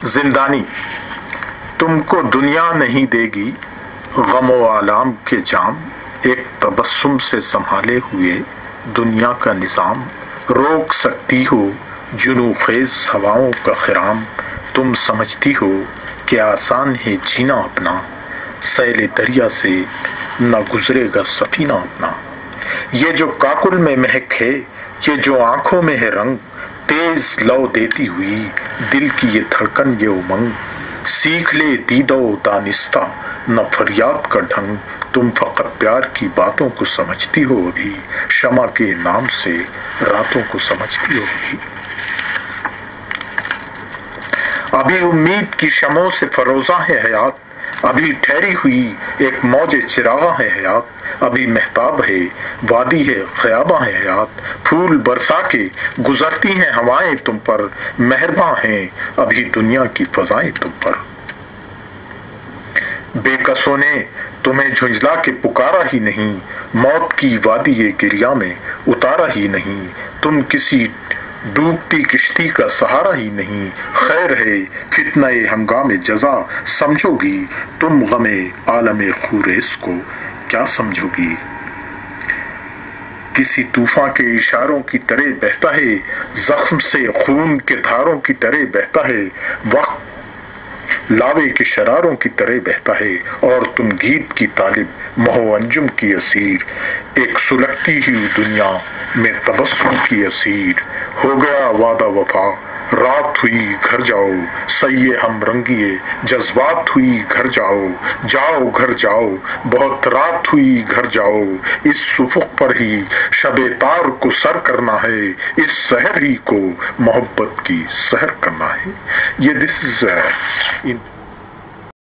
जिंदानी, तुमको दुनिया नहीं देगी गमो आलाम के जाम, एक तबस्सुम से संभाले हुए दुनिया का निजाम। रोक सकती हो जुनू खेज हवाओं का खिराम, तुम समझती हो कि आसान है जीना अपना, सैले दरिया से न गुजरेगा सफीना अपना। ये जो काकुल में महक है, ये जो आंखों में है रंग, तेज लौ देती हुई दिल की ये धड़कन ये उमंग। सीख ले दीदो दानिस्ता न फरियाद का ढंग, तुम फकत प्यार की बातों को समझती हो अभी, शमा के नाम से रातों को समझती हो अभी। अभी उम्मीद की शमों से फरोजा है हयात, अभी ठहरी हुई एक मौज चिरागा है हयात। अभी महताब है वादी है ख्याबा है हयात, फूल बरसा के गुजरती हैं हवाएं तुम पर, मेहरबान हैं अभी दुनिया की फजाएं तुम पर। बेकसों ने तुम्हें झुंझला के पुकारा ही नहीं, मौत की वादी ये गिरिया में उतारा ही नहीं। तुम किसी डूबती किश्ती का सहारा ही नहीं, खैर है फितनाए हंगामे जजा समझोगी, तुम गमे आलमे खुरेस को क्या समझोगी। किसी तूफान के इशारों की तरह बहता है, जख्म से खून के धारों की तरह बहता है, वक्त लावे के शरारों की तरह बहता है, और तुम गीत की तालिब मोह अंजुम की असीर, एक सुलगती हुई दुनिया में तबस्सुम की असीर। हो गया वादा वफा रात हुई घर जाओ, सैये हम रंगिए जज्बात हुई घर जाओ, जाओ घर जाओ बहुत रात हुई घर जाओ। इस सुफुक पर ही शबे तार को सर करना है, इस शहर ही को मोहब्बत की सहर करना है। ये दिस इज